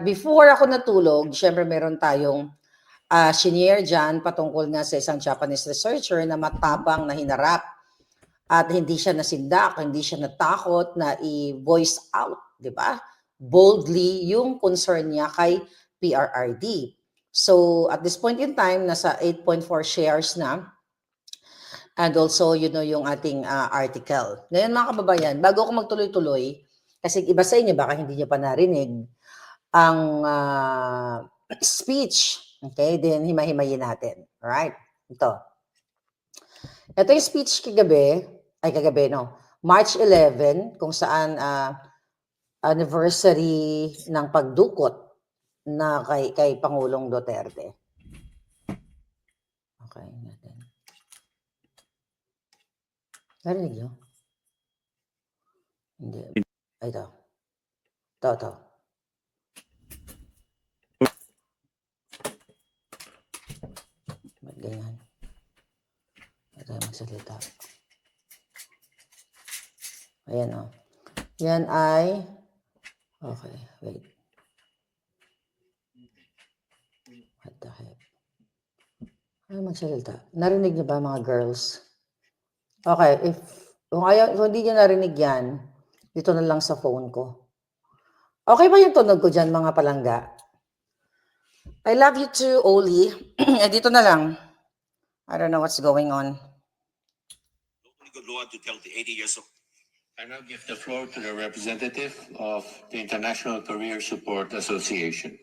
Before ako natulog, syempre meron tayong shinare dyan patungkol nga sa isang Japanese researcher na matapang na hinarap at hindi siya nasindak, hindi siya natakot na i-voice out, di ba? Boldly yung concern niya kay PRRD. So at this point in time, nasa 8.4 shares na. And also, yung ating article. Ngayon mga kababayan, bago ako magtuloy-tuloy, kasi iba sa inyo, baka hindi niyo pa narinig, ang speech, okay, then himay-himayin natin. Alright? Ito yung speech kagabi, no? March 11, kung saan anniversary ng pagdukot na kay Pangulong Duterte. Okay, natin. Narinig nyo? Hindi. Ito. Ito. Ba't ganyan? Ito yung magsalita. Ayan o. Yan ay... Okay, wait. What the heck? Ay, magsalita. Narinig niyo ba mga girls? Okay, kung hindi niyo narinig yan, dito na lang sa phone ko. Okay ba yung tunog ko dyan, mga palangga? I love you too, Oli. Dito na lang. I don't know what's going on. Good Lord to tell the 80 years old. I now give the floor to the representative of the International Career Support Association.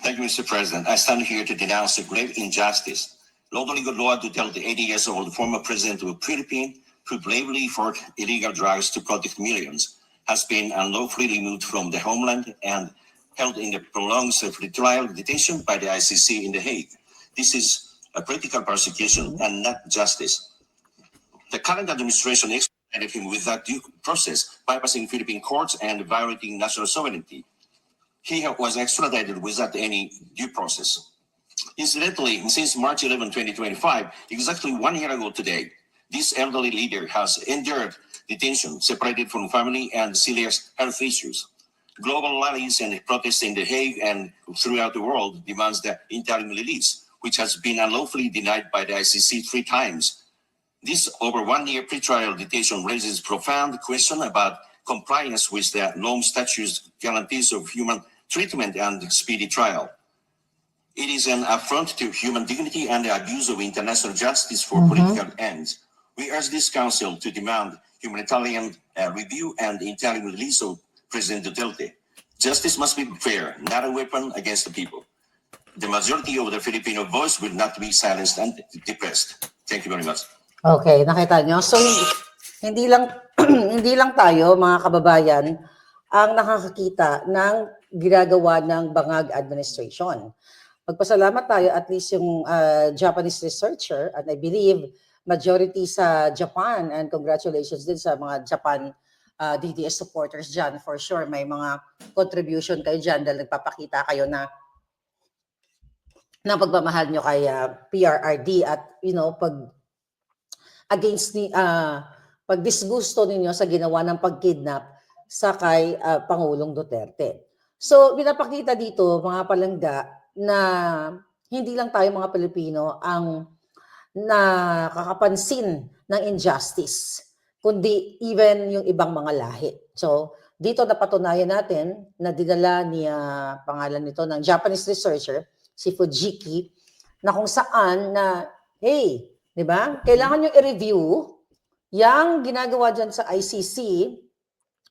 Thank you, Mr. President. I stand here to denounce a grave injustice. Lord, only good Lord to tell the 80 years old former president of the Philippines, who bravely fought illegal drugs to protect millions, has been unlawfully removed from the homeland and held in a prolonged trial detention by the ICC in The Hague. This is a political persecution and not justice. The current administration extradited him without due process, bypassing Philippine courts and violating national sovereignty. He was extradited without any due process. Incidentally, since March 11, 2025, exactly 1 year ago today, this elderly leader has endured detention, separated from family and serious health issues. Global rallies and protests in The Hague and throughout the world demands the interim release, which has been unlawfully denied by the ICC 3 times. This over 1 year pretrial detention raises profound question about compliance with the Rome Statute's guarantees of human treatment and speedy trial. It is an affront to human dignity and the abuse of international justice for political ends. We urge this council to demand humanitarian review and interim release of President Duterte. Justice must be fair, not a weapon against the people. The majority of the Filipino voice will not be silenced and depressed. Thank you very much. Okay, nakita nyo. So, hindi lang hindi lang tayo, mga kababayan, ang nakakakita ng ginagawa ng Bangag administration. Magpasalamat tayo at least yung Japanese researcher, and I believe majority sa Japan, and congratulations din sa mga Japan DDS supporters dyan. For sure, may mga contribution kayo dyan dahil nagpapakita kayo na pagmamahal nyo kay PRRD at pag against pag disgusto ninyo sa ginawa ng pagkidnap sa kay Pangulong Duterte. So, pinapakita dito, mga palangga, na hindi lang tayo mga Pilipino ang nakakapansin ng injustice, kundi even yung ibang mga lahi. So, dito napatunayan natin na dinala ni pangalan nito ng Japanese researcher, si Fujiki, na kung saan na, hey, di ba? Kailangan nyo i-review yung ginagawa dyan sa ICC.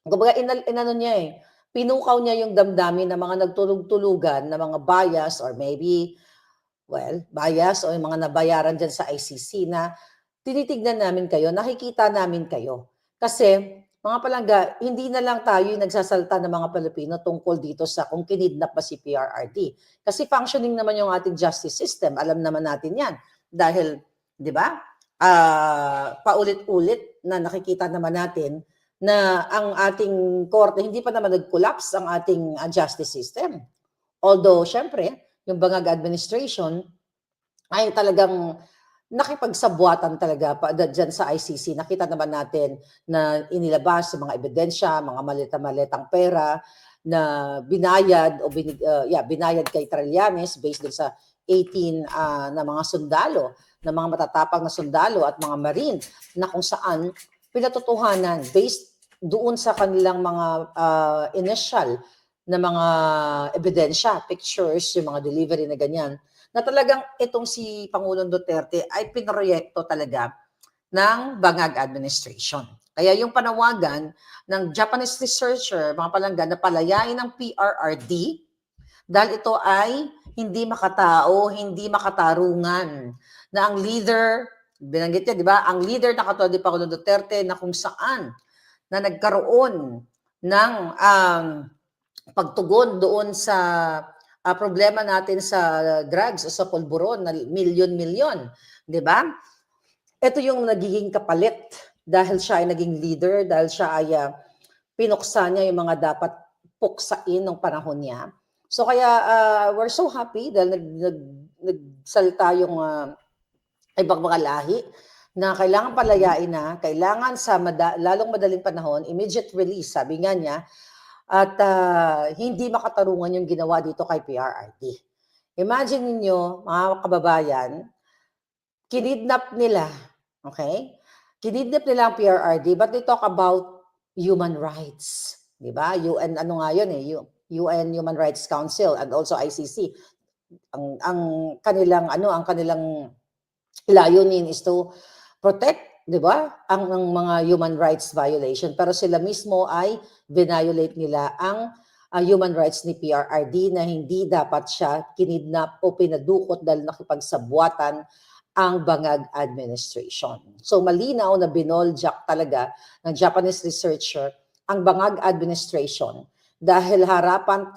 Kumbaga, inano niya pinukaw niya yung damdamin ng mga nagtulog-tulugan na mga bias or maybe, bias o yung mga nabayaran dyan sa ICC na tinitignan namin kayo, nakikita namin kayo. Kasi, mga palangga, hindi na lang tayo yung nagsasalta ng mga Pilipino tungkol dito sa kung kinidnap ba si PRRD. Kasi functioning naman yung ating justice system. Alam naman natin yan. Dahil, di ba, paulit-ulit na nakikita naman natin na ang ating korte, hindi pa naman nag-collapse ang ating justice system. Although, syempre, yung Bangag administration ay talagang nakipagsabuatan talaga dyan sa ICC. Nakita naman natin na inilabas yung mga ebidensya, mga maleta-maletang pera na binayad o binayad kay Trillanes based dun sa 18 na mga sundalo, na mga matatapang na sundalo at mga marine na kung saan pinatotohanan based doon sa kanilang mga initial na mga ebidensya, pictures, yung mga delivery na ganyan, na talagang itong si Pangulong Duterte ay pinroyekto talaga ng Bangag administration. Kaya yung panawagan ng Japanese researcher, mga palangga, na palayain ng PRRD dahil ito ay hindi makatao, hindi makatarungan, na ang leader, binanggit niya, di ba? Ang leader na katulad ni Pangulong Duterte na kung saan na nagkaroon ng pagtugon doon sa problema natin sa drugs o sa pulburon na milyon-milyon, di ba? Ito yung nagiging kapalit dahil siya ay naging leader, dahil siya ay pinuksa niya yung mga dapat puksain ng panahon niya. So kaya we're so happy dahil nagsalita yung ibang mga lahi na kailangan palayain na, kailangan sa lalong madaling panahon, immediate release, sabi nga niya, at hindi makatarungan yung ginawa dito kay PRRD. Imagine niyo mga kababayan, kinidnap nila, okay? Kinidnap nila ang PRRD, but they talk about human rights. Di ba? UN, ano nga yun UN Human Rights Council and also ICC. Ang kanilang, ang kanilang layunin is to protect, di ba, ang mga human rights violation. Pero sila mismo ay violate nila ang human rights ni PRRD na hindi dapat siya kinidnap o pinadukot dahil nakipagsabuatan ang Bangag administration. So malinaw na binoljak talaga ng Japanese researcher ang Bangag administration dahil harapan,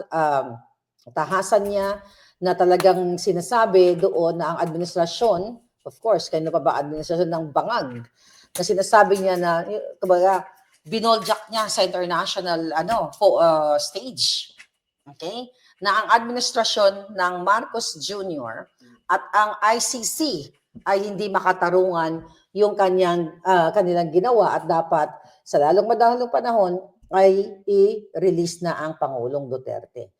tahasan niya na talagang sinasabi doon na ang administrasyon, of course, kaya pa ba administrasyon ng Bangag, na sinasabi niya na, kumbaga, binoljak niya sa international stage. Okay? Na ang administrasyon ng Marcos Jr. at ang ICC ay hindi makatarungan yung kanilang ginawa at dapat sa lalong madaling panahon ay i-release na ang Pangulong Duterte.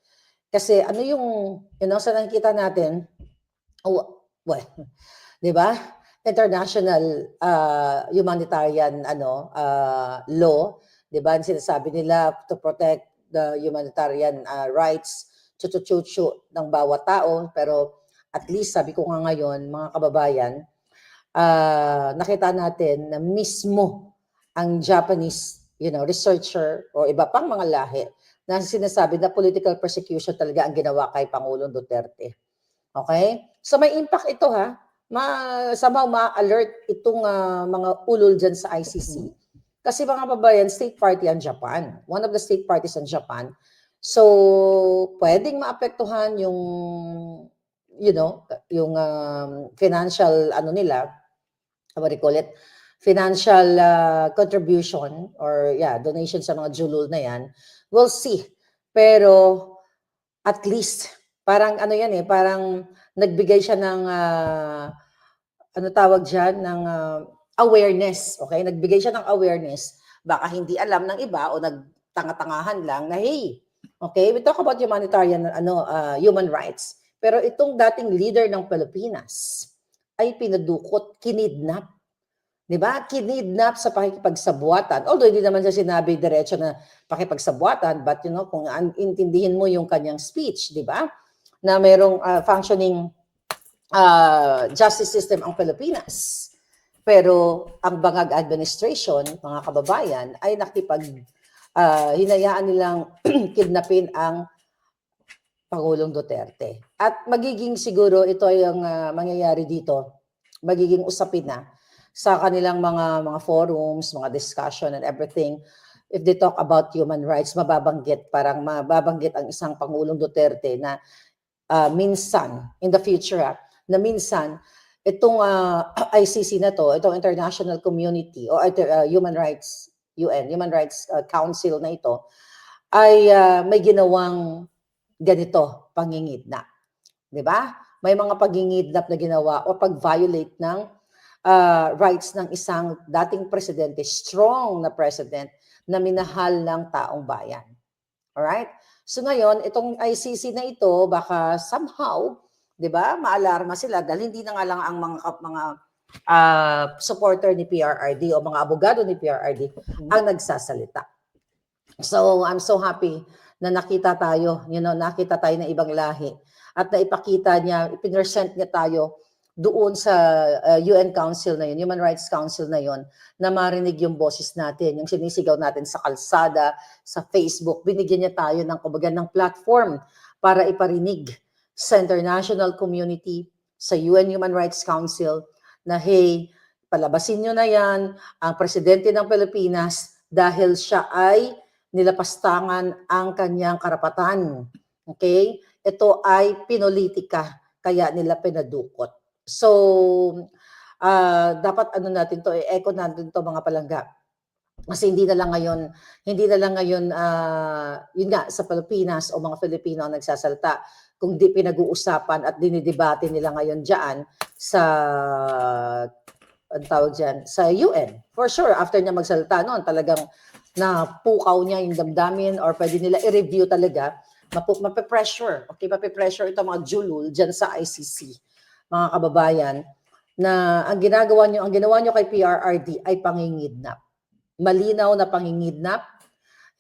Kasi ano yung sa nakikita natin, di ba? International humanitarian law, di ba? Sinasabi nila to protect the humanitarian rights, chuchu ng bawat tao, pero at least sabi ko nga ngayon, mga kababayan, nakita natin na mismo ang Japanese researcher o iba pang mga lahi na sinasabi na political persecution talaga ang ginawa kay Pangulong Duterte. Okay? So may impact ito ha. Somehow ma-alert itong mga ulol dyan sa ICC. Kasi mga kababayan, state party ang Japan. One of the state parties ang Japan. So, pwedeng maapektuhan yung yung financial nila, what do you call it? Financial contribution or donation sa mga julul na yan. We'll see. Pero at least parang parang nagbigay siya ng tawag diyan ng awareness, okay? Nagbigay siya ng awareness. Baka hindi alam ng iba o nagtanga-tangahan lang na hey, okay, we talk about humanitarian human rights. Pero itong dating leader ng Pilipinas ay pinadukot, kinidnap. 'Di ba? Kinidnap sa pakikipagsabuatan. Although hindi naman siya sinabi diretso na pakikipagsabuatan, but kung intindihin mo yung kanyang speech, 'di ba? Na mayroong functioning justice system ang Pilipinas. Pero ang Bangag administration, mga kababayan, ay hinayaan nilang kidnapin ang Pangulong Duterte. At magiging siguro ito ay ang mangyayari dito, magiging usapin na sa kanilang mga forums, mga discussion and everything. If they talk about human rights, mababanggit ang isang Pangulong Duterte na minsan, in the future, na minsan, itong ICC na to, itong international community o Human Rights Council na ito, ay may ginawang pangingidnap. 'Di ba? May mga pangingidnap na ginawa o pag-violate ng rights ng isang dating presidente, strong na president na minahal ng taong bayan. Alright? So ngayon, itong ICC na ito, baka somehow, di ba, maalarma sila dahil hindi na nga lang ang mga supporter ni PRRD o mga abogado ni PRRD ang nagsasalita. So I'm so happy na nakita tayo, nakita tayo ng ibang lahi at naipakita niya, ipinresent niya tayo doon sa UN Council na yun, Human Rights Council na yun, na marinig yung boses natin, yung sinisigaw natin sa kalsada, sa Facebook, binigyan niya tayo ng kumbaga ng platform para iparinig sa international community, sa UN Human Rights Council, na hey, palabasin nyo na yan, ang presidente ng Pilipinas dahil siya ay nilapastangan ang kanyang karapatan. Okay? Ito ay pinulitika, kaya nila pinadukot. So, dapat natin to, echo natin to mga palangga. Kasi hindi na lang ngayon, yun nga, sa Pilipinas o mga Filipino ang nagsasalta, kung di pinag-uusapan at dinidebate nila ngayon dyan sa, ang tawag dyan, sa UN. For sure, after niya magsalita noon, talagang napukaw niya yung damdamin or pwede nila i-review talaga, mape-pressure. Okay, mape-pressure ito mga julul dyan sa ICC, mga kababayan, na ang ginawa nyo kay PRRD ay pangingidnap. Malinaw na pangingidnap,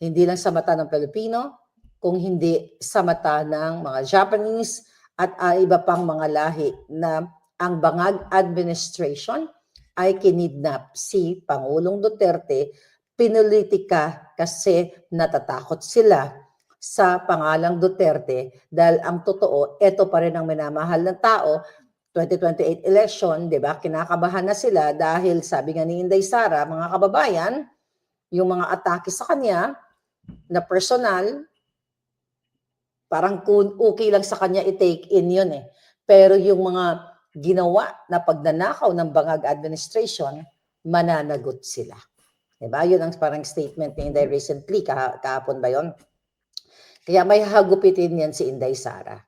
hindi lang sa mata ng Pilipino, kung hindi sa mata ng mga Japanese at iba pang mga lahi na ang Bangag administration ay kinidnap si Pangulong Duterte, pinulitika kasi natatakot sila sa pangalang Duterte dahil ang totoo, ito pa rin ang minamahal ng tao. 2028 election, di ba? Kinakabahan na sila dahil sabi nga ni Inday Sara, mga kababayan, yung mga atake sa kanya na personal, parang okay lang sa kanya i-take in yun eh. Pero yung mga ginawa na pagnanakaw ng Bangag administration, mananagot sila. Diba? Yun ang parang statement ni Inday recently, kahapon ba yun? Kaya may hagupitin yan si Inday Sara.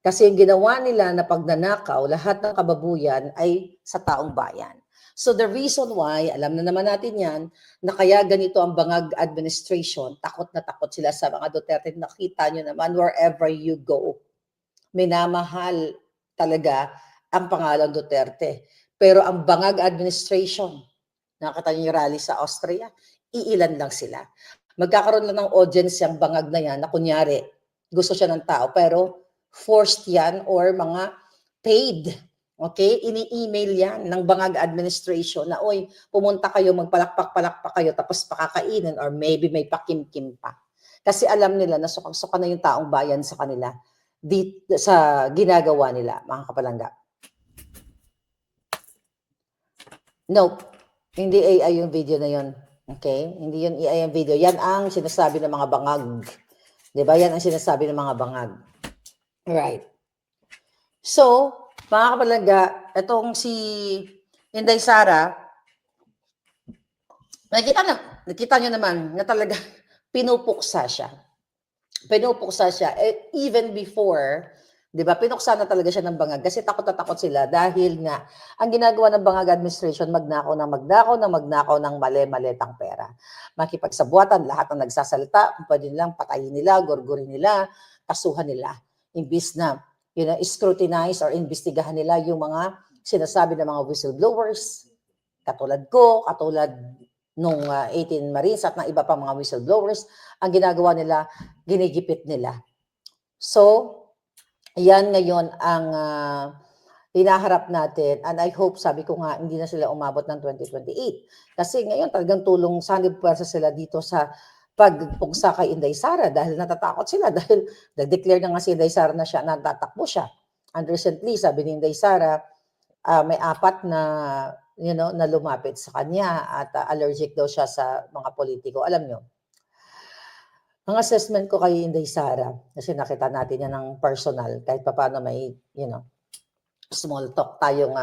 Kasi yung ginawa nila na pagnanakaw, lahat ng kababuyan ay sa taong bayan. So the reason why, alam na naman natin yan, na kaya ganito ang Bangag administration, takot na takot sila sa mga Duterte. Nakita nyo naman, wherever you go, minamahal talaga ang pangalan Duterte. Pero ang Bangag administration, nakita nyo yung rally sa Austria, iilan lang sila. Magkakaroon lang ng audience yung Bangag na yan, na kunyari, gusto siya ng tao, pero forced yan or mga paid. Okay? Ini-email yan ng Bangag administration na, oy, pumunta kayo, magpalakpak-palakpak kayo, tapos pakakainin or maybe may pakim-kim pa. Kasi alam nila na suka na yung taong bayan sa kanila sa ginagawa nila, mga kapalangga. Nope. Hindi AI yung video na yun. Okay? Hindi yun AI yung video. Yan ang sinasabi ng mga bangag. Diba? Yan ang sinasabi ng mga bangag. Right. So, mga kapalaga, itong si Inday Sara, nakita nyo naman na talaga pinupuksa siya. Pinupuksa siya. Even before, di ba, pinuksa na talaga siya ng Bangag kasi takot na takot sila dahil nga, ang ginagawa ng Bangag administration, magnakaw ng mali-malitang pera. Makipagsabuatan, lahat ng nagsasalita, kung pwede nilang patayin nila, gurgurin nila, kasuhan nila. Imbis na scrutinize or investigahan nila yung mga sinasabi ng mga whistleblowers, katulad ko, katulad nung 18 Marines at ng iba pang mga whistleblowers, ang ginagawa nila, ginigipit nila. So, yan ngayon ang hinaharap natin and I hope, sabi ko nga, hindi na sila umabot ng 2028. Kasi ngayon talagang tulong sanib puwersa sila dito sa pagpuksa kay Inday Sara dahil natatakot sila dahil nag-declare na nga si Inday Sara na siya, natatakbo siya. And recently, sabi ni Inday Sara, may 4 na na lumapit sa kanya at allergic daw siya sa mga politiko. Alam nyo, ang assessment ko kay Inday Sara, kasi nakita natin yan ng personal, kahit pa paano may, small talk tayong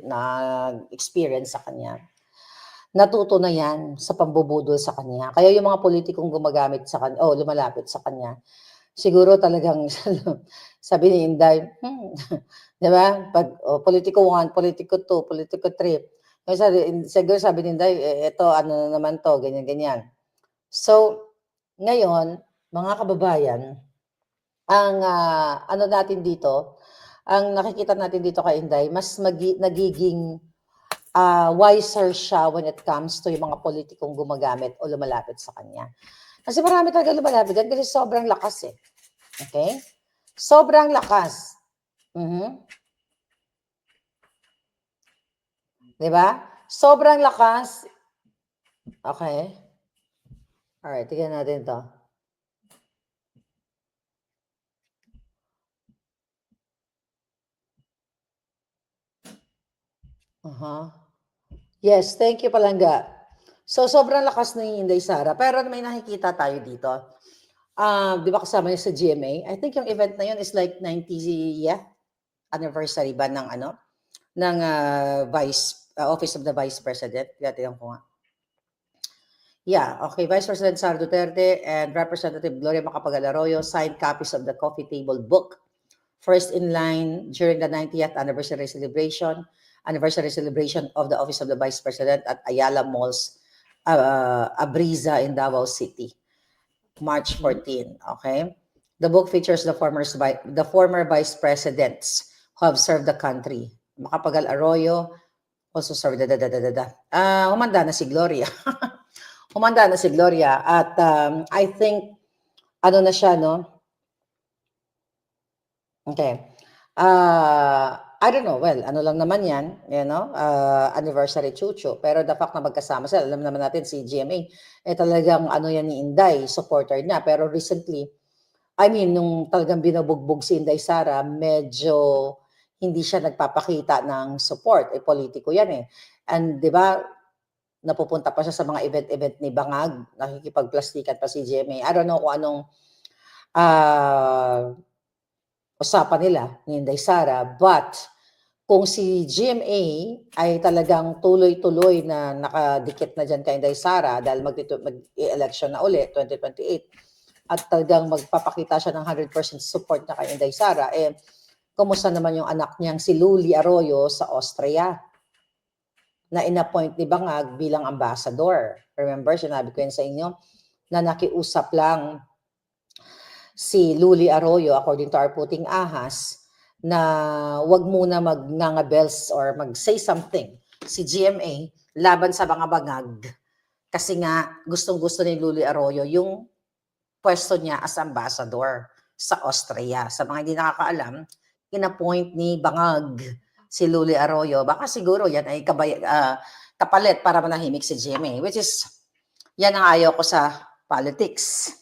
na-experience sa kanya. Natuto na yan sa pambubudol sa kanya. Kaya yung mga politikong gumagamit sa kanya, lumalapit sa kanya, siguro talagang sabi ni Inday, 'di ba? Pag politiko 1, politiko 2, politiko 3. Siguro sabi ni Inday, eto ano na naman 'to, ganyan, ganyan. So, ngayon, mga kababayan, ang ano natin dito, ang nakikita natin dito kay Inday, mas nagiging wiser siya when it comes to yung mga politikong gumagamit o lumalapit sa kanya. Kasi marami talaga lumalapit yan kasi sobrang lakas eh. Okay? Sobrang lakas. Mhm. 'Di ba? Sobrang lakas. Okay. Alright, tignan natin to. Yes, thank you Palangga. So, sobrang lakas ni Inday Sara, pero may nakikita tayo dito. 'Di ba kasama niya sa GMA? I think yung event na yun is like 90th anniversary ba ng ano, ng Office of the Vice President. Tingnan ko nga. Yeah, okay. Vice President Sara Duterte and Representative Gloria Macapagal Arroyo signed copies of the coffee table book, first in line during the 90th anniversary celebration of the Office of the Vice President at Ayala Malls, Abriza in Davao City, March 14. Okay, the book features the former vice presidents who have served the country. Macapagal Arroyo also served. Humanda na si Gloria. Humanda na si Gloria at I think ano na siya, no? Okay. I don't know. Well, ano lang naman yan, you know, anniversary chucho. Pero the fact na magkasama sila, alam naman natin si GMA, talagang ano yan ni Inday, supporter niya. Pero recently, I mean, nung talagang binubugbog si Inday Sara, medyo hindi siya nagpapakita ng support. Politiko yan eh. And di ba, napupunta pa siya sa mga event-event ni Bangag, nakikipagplastikan pa si GMA. I don't know kung anong usapan nila ni Inday Sara, but kung si GMA ay talagang tuloy-tuloy na nakadikit na dyan kay Inday Sara dahil mag-election na uli, 2028, at talagang magpapakita siya ng 100% support na kay Inday Sara, kumusta naman yung anak niyang si Luli Arroyo sa Austria na inappoint ni Bangag bilang ambassador. Remember, sinabi ko yan sa inyo na nakiusap lang si Luli Arroyo, according to our puting ahas, na wag muna magnangabels or mag-say something si GMA laban sa mga Bangag. Kasi nga, gustong-gusto ni Luli Arroyo yung pwesto niya as ambassador sa Austria. Sa mga hindi nakakaalam, inappoint ni Bangag si Luli Arroyo. Baka siguro yan ay kapalit para manahimik si GMA, which is, yan ang ayaw ko sa politics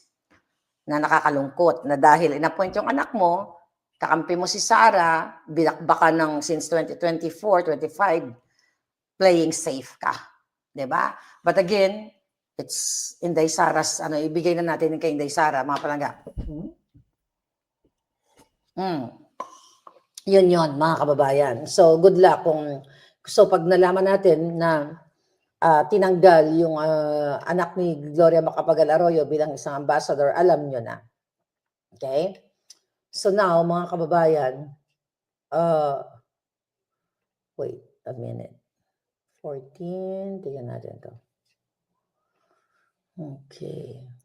na nakakalungkot na dahil inappoint yung anak mo, kakampi mo si Sara, binakbakan ng since 2024, 25, playing safe ka. Diba? But again, it's Inday Sara's, ibigay na natin kay Inday Sara, mga palangga. Yun, mga kababayan. So, good luck pag nalaman natin na tinanggal yung anak ni Gloria Macapagal Arroyo bilang isang ambassador, alam nyo na. Okay? So now, mga kababayan, wait a minute. 14, tingnan natin to. Okay.